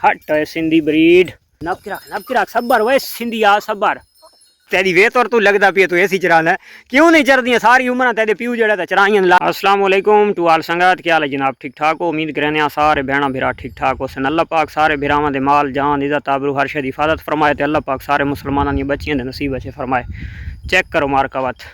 हट सिंधी ब्रीड नब रख सबर वे सिंधी आ सबर तेरी वे तौर तू लगता पिए तू ऐसी चराना है क्यों नहीं चरदियां सारी उम्र तेरे प्यू जड़ा तो चराइयां। अस्सलाम वालेकुम टू आल संगत क्या हाल है जनाब ठीक ठाक हो उम्मीद करने सारे भैणा भिरा ठीक ठाक हो सन। अल्लाह पाक सारे भिरावां दे माल जान इज़्ज़त आबरू हर शे दी हिफाजत फरमाए तो अल्लाह पाक सारे मुसलमानां दी बच्चियां दे नसीब अच्छे फरमाए। चेक करो मार्कावत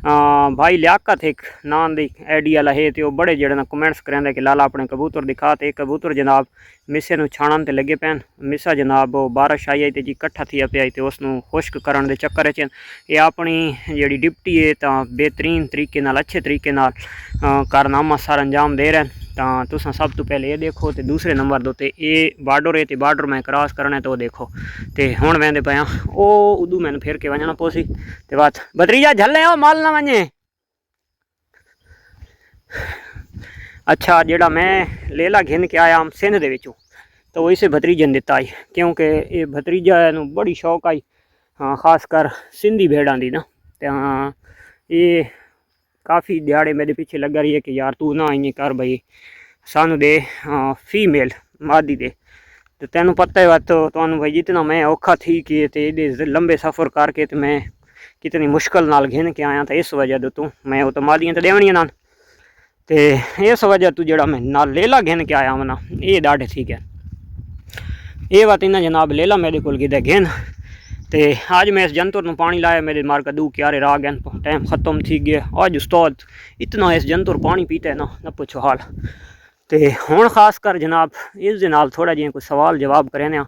भाई लियाकत एक नाम दी आईडी वाला है तो बड़े जड़े ना कमेंट्स करेंगे कि लाला अपने कबूतर दिखा तो कबूतर जनाब मिसे नूं छाणन ते लगे पैन मिसा जनाब बारिश आई आई तो जी कट्ठा थी पिया तो उसनूं खुश्क करन दे चक्कर च ये अपनी जी डिप्टी है तो बेहतरीन तरीके नाल अच्छे तरीके नाल कारनामा सारा अंजाम दे रहे हैं। तो तुसां सब तो पहले ये देखो तो दूसरे नंबर दो ये बार्डर है तो बार्डर मैं क्रॉस करना है तो देखो तो हुण वेंदे पिया ओ उदू मैंने फिर के वजना पोसी तो बात भतरीजा झले हो माल ना वने। अच्छा जेड़ा मैं लेला घिन के आया सिंध दे विचों तो इसे भतरीजे ने दिता आई क्योंकि ये भतरीजा नूं बड़ी शौक आई हाँ खास कर सिंधी भेड़ां दी ना तो ये काफ़ी दिहाड़े मेरे पीछे लगा रही है कि यार तू ना इं कर भाई सानू दे फीमेल मादी दे तो तेनों पता है तो भाई जितना मैं औखा थी कि ते लंबे सफ़र करके तो मैं कितनी मुश्किल नाल घिन के आया तो इस वजह तू मैं वो तो मादियां तो देवनियां ना तो इस वजह तू जड़ा मैं नाल लेला घिन के आया ना ये डाढ़े ठीक है ये बात इन्हें जनाब लेला मेरे को गिदे घिन तो आज मैं इस जंतुर में पानी लाया मेरे मार का दू क्यारे राह गए टाइम ख़त्म थी गया आज उस्ताद इतना इस जंतुर पानी पीता है ना पूछो हाल। तो हुण खास कर जनाब इस दे नाल थोड़ा जिहा कोई सवाल जवाब करें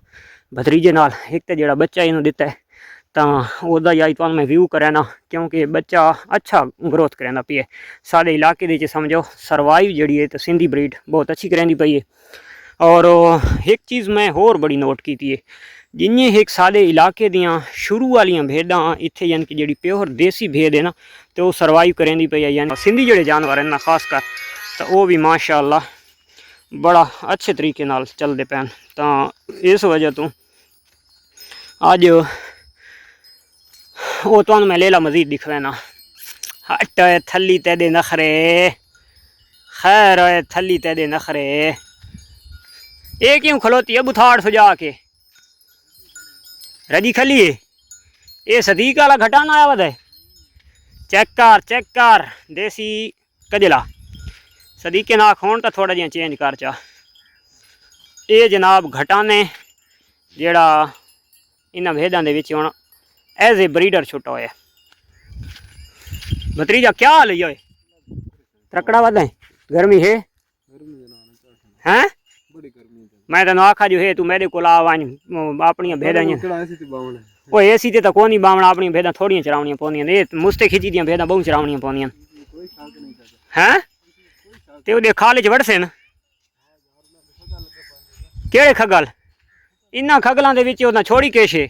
भतरीजे नाल एक तो जोड़ा बच्चा इन्हों दिता है तो वह या तो मैं व्यू करें क्योंकि बच्चा अच्छा ग्रोथ करें पिए साढ़े इलाके के समझो सरवाइव जी है तो सिंधी ब्रीड बहुत अच्छी करेंदी पई है। और एक चीज़ मैं होर बड़ी नोट की है जिन्हें एक साढ़े इलाके दियाँ शुरू वालियाँ भेडां इत्थे यानी कि जी प्योर देसी भेड़ है ना तो सरवाइव करेंदी पई है यानी सिंधी जोड़े जानवर हैं ना खास कर तो वह भी माशाअल्लाह बड़ा अच्छे तरीके नाल चलते पैन। तो इस वजह तो अज वो तो मैं लेला मजीद दिखवेना हट थली तेदे नखरे खैर थली तेदे नखरे ये क्यों खलोती है बुथाड़ सजा के रजी खली ये सदीक वाला घटाना आया वह चेक कर देसी कजला सदीके ना खोन तो थोड़ा जिहा चेंज कर चा ये जनाब घटाने जेड़ा इन्हां भेड़ां दे विच हुण एज ए ब्रीडर छुट्टा होया। भतरीजा क्या हाल है त्रकड़ा वध है गर्मी है हैं मैं तेन आखा जो है तू मेरे को आ अपन भेड़ां वो एसी ते तो कोनी बावना अपन भेड़ां थोड़ियां चरावनियां पौंदियां ये मुस्ते खिची दियां भेड़ां बहुत चरावनियां पौंदियां हैं ते उहदे खाल च वड़से न केड़े खगल इन्हां खगलां दे विच उहदा छोड़ी केशे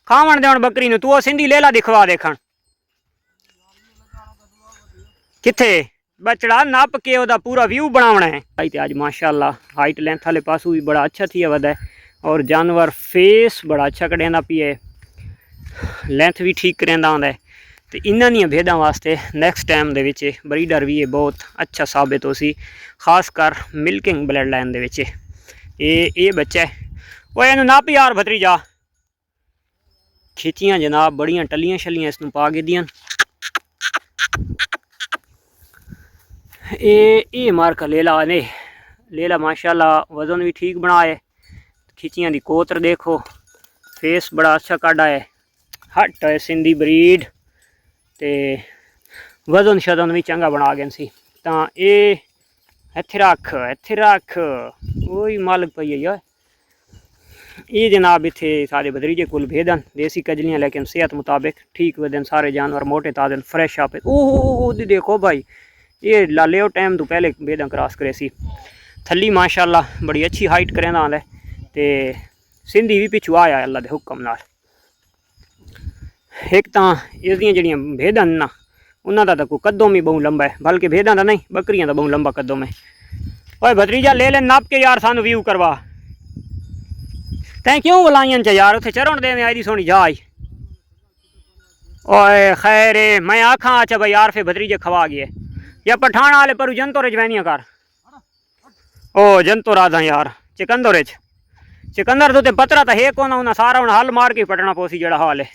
खावन देवन बकरी नूं तू सिंधी लेला दिखवा देखण किथे बचड़ा नप के वह पूरा व्यू बनावना है भाई। तो अज माशाअल्लाह हाइट लेंथ वाले पासू भी बड़ा अच्छा थी वह और जानवर फेस बड़ा अच्छा कढ़ेंदा पिए लेंथ भी ठीक करेंदा आंदा है। तो इन्हां दियां भेड़ां वास्ते नैक्सट टाइम दे विच ब्रीडर भी बहुत अच्छा साबित हो सी खास कर मिल्किंग ब्लड लाइन दे विच ये बच्चा है वो इन्हूं नप यार भतरीजा खिचियां जनाब बड़ियां टलियां शलियां इसनूं पा गिदियां ये मार का लेला ने लेला माशाल्लाह वजन भी ठीक बनाए खिचियां दी कोतर देखो फेस बड़ा अच्छा काढ़ा है हट है सिंधी ब्रीड ते वजन शजन भी चंगा बना गए सी तो ये इत्थे रख वही मालिक पई है यार ये जनाब इत्थे सारे भतरीजे कुल भेदन देसी कजलियाँ लेकिन सेहत मुताबिक ठीक वदन सारे जानवर मोटे ताज़े फ्रेश आपे ओह देखो भाई ये लाले टाइम तो पहले भेदां क्रॉस करे सी थली माशाअल्लाह बड़ी अच्छी हाइट करें आंदा ते सिंधी भी पिछू आया अल्लाह दे हुक्म नाल। एक तो इसदियां जड़ियां भेदां ना उन्हां दा कोई कद्दों भी बहुत लंबा है बल्कि भेदां दा नहीं बकरियां दा बहुत लंबा कद्दों में ओए भतरीजा ले नप के यार सानू व्यू करवा तैं क्यों बुलाइयां च यार उत्थे चरण देने आई दी सोहनी जाई ओए खैर मैं आखा अच्छा भाई यार फिर भतरीजे खवा गए या पठान वाले पर जंतोर जवैनियां कर ओ जंतोर आदा यार चिकंदोर सिकंदर तो पतरा तो है कोना उन्हें सारा उन्हें हल मार के पटना पोसी जड़ा हाल है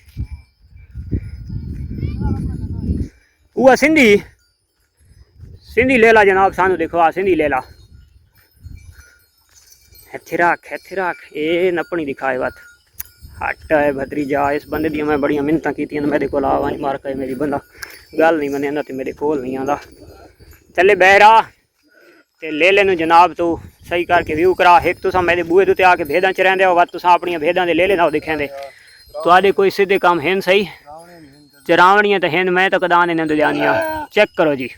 वो सिंधी सिंधी ले ला जनाब सानू देखो आ सिंधी ले ला हैथिराक ये नपनी दिखाए बात हट है भतरीजा इस बंदे दी मैं बड़िया मिन्नतां कीतियां मेरे को आवा नहीं मार के मेरी बंदा गल नहीं मने ते मेरे कोल नहीं आंदा चले बहरा ते ले ले नू जनाब तू सही करके व्यू करा एक तुसा मेरे बूहे ते आके भेदां च रहिंदे हो वत तुसा अपनी भेदां दे ले लेना दिखेंदे तुहाडे कोई सीधे काम हैं सही चरावणियां तो हैं मैं तो कदां ने नंद जानिया चेक करो जी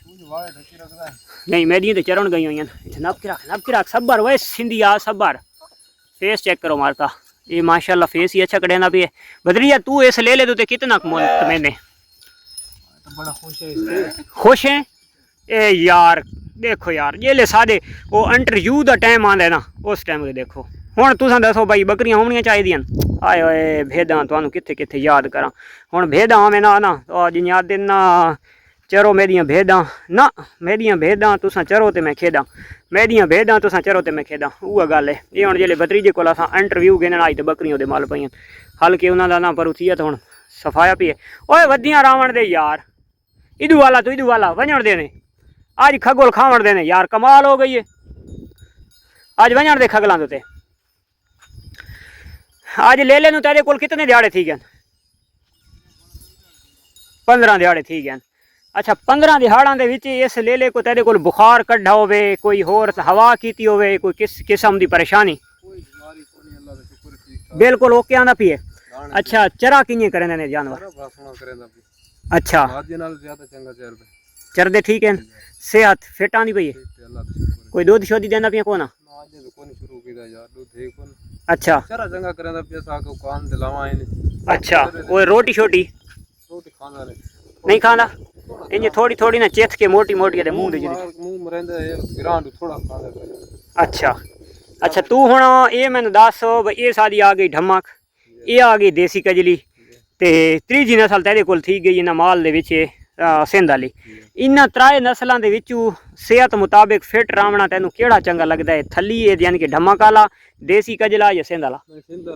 नहीं मेरी तो चरण गई हुई नब की रख सबर वे सिंधी आ सबर फेस चेक करो मारता ये माशाल्लाह फेस ही अच्छा कड़े ना भी है बदरिया तू इस ले ले तो कितना मैंने खुश है ए यार देखो यार ये ले सादे वो इंटरव्यू का टाइम आंदा ना उस टाइम के देखो हुण तुसां दसो भाई बकरियां होनियां चाहिदियां आए ओए भेदां तुहानू कित्थे कित्थे याद करा हुण भेदां में ना जियां दिन ना चरो मेरियां भेदां ना मेरियां भेदां तुसां चरो ते मैं खेदां मेरियां भेदां तुसां चरो ते मैं खेदां उह गल है ये हुण जेल्ले भतरीजे कोल असां इंटरव्यू गिनण आई ते बकरियां दे मल पईयां हल्के उन्हां दा ना पर उथिया तो हुण सफाया पी ओए वधियां रावण दे यार इदू वाला वञण दे ने आज खगोल खावण दे ने यार कमाल हो गई है आज वञण दे खगलां दे आज ले ले नू तेरे कोल कितने दिहाड़े थी गए 15 दिहाड़े थी गए अच्छा 15 दिहाड़ां दे विच इस लेले को तेरे कोल बुखार कढ़ा होवे कोई होर हवा कीती होवे कोई किस किस्म दी परेशानी बिल्कुल ओके आंदा पिए अच्छा चरा कियां करेंदे ने जानवर अच्छा चरदे ठीक है सेहत फिट आंदी पई कोई दूध शोधी देना पिया कोना अच्छा चरा चंगा करेंदा पिया साको कान दिलावा अच्छा कोई रोटी छोटी खांदा नहीं खांदा इंज थोड़ी थोड़ी ना चेथ के मोटी मोटी दे मुंह दे मुंह मरेंदा है ग्रांड थोड़ा खांदा अच्छा अच्छा तू हुण ये मैनू दस भाई ये सारी आ गई ढमक ये आ गई देसी कजली ते त्रीजी नस्ल तेरे कोल थी गई इन्हां माल दे विच सिंध वाली इन्हां त्राए नस्लां दे विचों सेहत मुताबिक फिट रावणा तैनू केड़ा चंगा लगदा है थली यानी कि ढमक वाला देसी कजला या सिंध वाला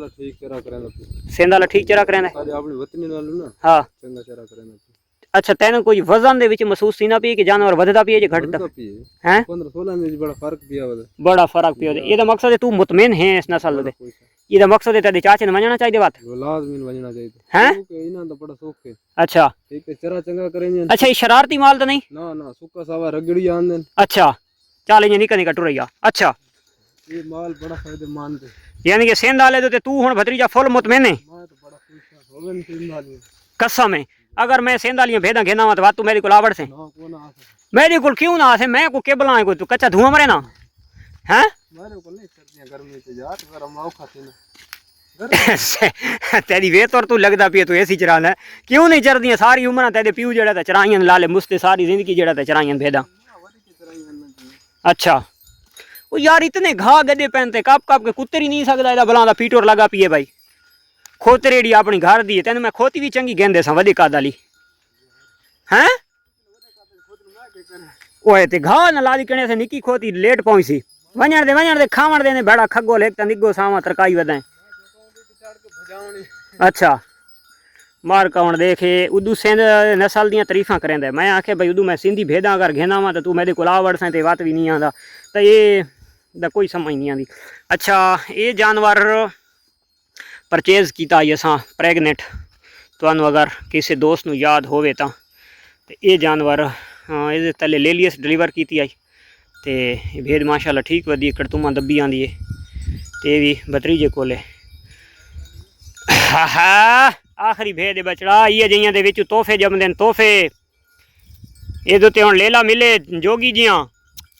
ठीक चरा करेंदा सिंध वाला ठीक चरा करेंदा अपनी वतनी नाल ना हां चंगा चरा करेंदा अच्छा तेन कोई वजन दे विच महसूस थी ना पी कि जानवर वधदा पी जे घटदा हैं 15-16 में बड़ा फर्क पिया बड़ा फर्क पियो एदा मकसद है तू मुतमिन है इस नस्ल दे एदा मकसद है तेरे चाचे ने वणना चाहिए बात लाजमी वणना चाहिए हैं इना तो बड़ा शौक है अच्छा ठीक है चरा चंगा करेंगे अच्छा ये शरारती माल तो नहीं ना ना सुक्का सावा रगड़ी आंदे अच्छा चल ये निकल निकल टुरैया अच्छा ये माल बड़ा फायदेमंद है यानी कि सेंध वाले तो तू हुण भतरीजा फुल मुतमिन है मैं तो बड़ा खुश हूं होवन तीन वाली कसम है अगर मैं सेंध वालियां भेदां घेना वा तो तू मेरे कोल आवड़ से ना को ना आ मेरे कोल क्यों ना आसे मैं को केबल आए को तू कच्चा धुआं मरे ना हैं मेरे को नहीं सर्दियां गर्मी ते यार गरम आओ खाते ना तेरी वे तौर तू लगदा पिए तू ऐसी चराना है क्यों नहीं चरदियां सारी उम्र तेरे प्यू जेड़ा ते चराइयां लाले मुस्ते सारी जिंदगी जेड़ा ते चराइयां भेदां अच्छा वो यार इतने घा गदे पहनते कप कप के कुत्तर ही नहीं सकदा एदा भला दा पीटोर लगा पिए भाई खोतरेड़ी अपनी घर दी तेन मैं खोती भी चंगी गेंदे सा वधी काद वाली हैं ओए ते घा न लादी कने से निकी खोती लेट पहुंची सी वणन दे खावण दे ने बड़ा खगोल एक निगो सावा तरकाई वदाए अच्छा मार कौन देखे उदू सिंध नस्ल दियां तारीफां करेंदा मैं आखे भाई उदू मैं सिंधी भेदां अगर घेना वा तो तू मेरे कोल आवड़ से ते बात भी नहीं आंदा तो ये दा कोई समझ नहीं आंदी अच्छा ये जानवर परचेज किया असां प्रैगनेंट तुहानू अगर किसी दोस्त नू याद होवे तां ते ये जानवर ये तले लेलियस डिलीवर की आई ते भेद माशाल्लाह ठीक वधी कड़तुमा दब्बी आंदी है ते भी भतरीजे कोले आखिरी भेद बचड़ा ये जियां दे विच तोहफे जमदे न तोहफे ये ते हुण लेला मिले जोगी जियां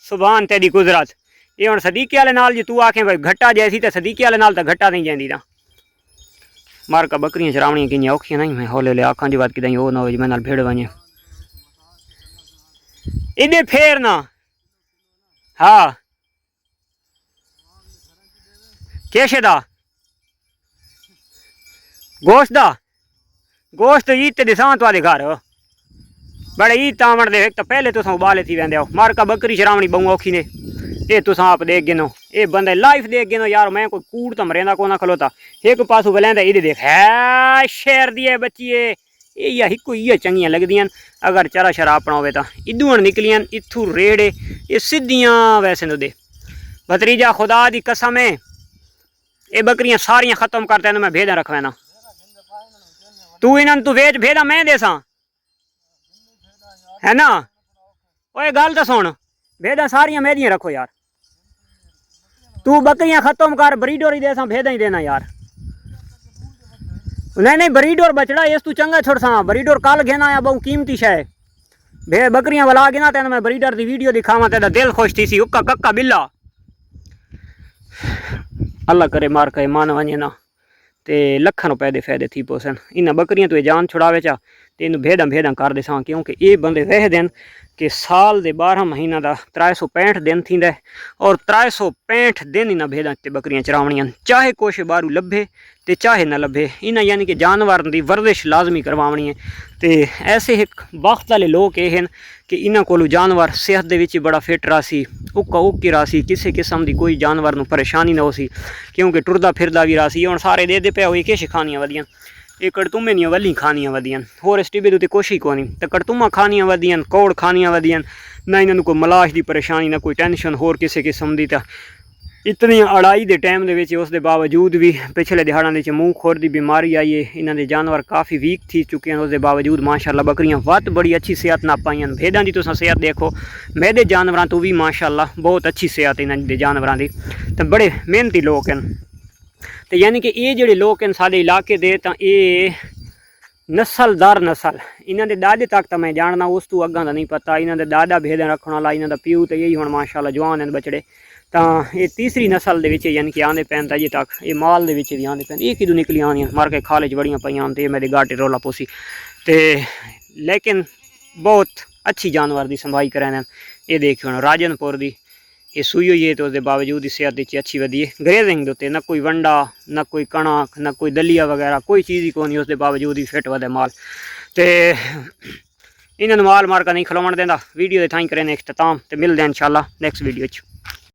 सुभान तेरी कुदरत ये हुण सदीके वाले नाल जी तू आखे भाई घट्टा जैसी ते सदीके वाले नाल तां घट्टा नहीं जांदी तां मार का बकरियां चरावणियां कियां औखियां नहीं मैं हौले हौले आखां दी बात किदां ओ ना हो मैं नाल भेड़ वणे इदे फेर ना हाँ केशे दा गोश्त ईद ते दिसां तुहाडे घर बड़े ईद तावण दे तो पहले तुसां उबाले थी वेंदे हो मार का बकरी चरावणी बहु औखी ने ये तुस आप देख गिनो ये बंदे लाइफ देख गिनो यार मैं कोई कूड़ तो मरेंदा को ना खलोता एक पासू वलेंदा इधे देख है शेर दी है बच्चिए ये हिको ये चंगियां लगदियां अगर चरा शरा अपना होवे ता इदून निकलियां इथू रेड़े ये सीधियां वैसे नु दे भतरीजा खुदा दी कसम है ये बकरियां सारियां खत्म कर तेन मैं भेदा रखवाना तू इन्हन तू वेच भेदा मैं देसा है ना ओए गल तो सुन भेदा सारियां मेरियां रखो यार तू बकरियां खत्म कर ब्रीडर ही देसा भेदा ही देना यार नहीं ब्रीडर बचड़ा इस तू चंगा छोड़ सा ब्रीडर कल घेना आया बहु कीमती शे भे बकरियां वाला गिना तेन मैं ब्रीडर की वीडियो दिखावा तेरा दिल खुश थी सी उक्का कक्का बिल्ला अल्लाह करे मार के मान वने ना ते लखन रुपए दे फायदे थी पोसन इन बकरियां तू जान छुड़ावे चा ते इन भेदा भेदा कर दे सा क्योंकि ये बंदे वह दिन कि साल दे 12 महीना का 365 दिन थी और 365 दिन इन भेदा ते बकरियां चरावनियां चाहे कुछ बारू लभे ते चाहे न लभे इन यानी कि जानवर की वर्जिश लाजमी करवानी है तो ऐसे एक वक्त वाले लोग ये हैं कि इन्हों को जानवर सेहत दे विच बड़ा फिट रहा सी उक्का उक्की रहा सी किसी किस्म की कोई जानवर नूं परेशानी ना हो सी क्योंकि टुरदा फिरदा भी रहा सी हुण सारे दे पे हुई किश खानियां वधियां ये कड़तुमे दियां वल्ली खानियां वधियां होर इस टिब्बे ते कुछ ही कोनी तो कड़तुमा खानियां वधियां कौड़ खानियां वधियां ना इन्होंने कोई मलाश की परेशानी ना कोई टेंशन होर किसी किस्म की तो इतनी अड़ाई के टाइम के उस दे बावजूद भी पिछले दिहाड़ों के मूँह खोर की बीमारी आई है इन्हों के जानवर काफ़ी वीक थी चुके हैं उस दे बावजूद माशाल्लाह बकरियां वत बड़ी अच्छी सेहत ना पाई भेदों की तुम सेहत देखो मेरे जानवरों तो भी माशाल्लाह बहुत अच्छी सेहत इन्हों के जानवरों की तो बड़े मेहनती लोग हैं तो यानी कि ये जोड़े लोग हैं साढ़े इलाके दे तो ये नस्ल दर नस्ल इन्हों के दादे तक तो मैं जानना उस तू अग्गा का नहीं पता इन्हों के दादा भेद रखने वाला इन्हों का प्यू तो यही हूँ माशाल्लाह जवान हैं बछड़े तो ये तीसरी नस्ल के यानी कि आने पैन अजे तक ये माल के भी आने पैन ये किदू निकली आनी मर के खाले च बड़ियां पाइयां तो मेरे गाटे रोला पोसी तो लेकिन बहुत अच्छी जानवर की संभाई कराने ये देखियो ना राजनपुर की ये सूई हुई है तो उसके बावजूद ही सेहत अच्छी वधी है ग्रेजिंग के उत्ते ना कोई वंडा ना कोई कणक ना कोई दलिया वगैरह कोई चीज़ ही कोई उसके बावजूद ही फिट वधे माल तो इन्होंने माल मार का नहीं खिलावन देंदा वीडियो के थाई करें इख्तिताम तो मिलते हैं इंशाल्लाह नैक्सट वीडियो च।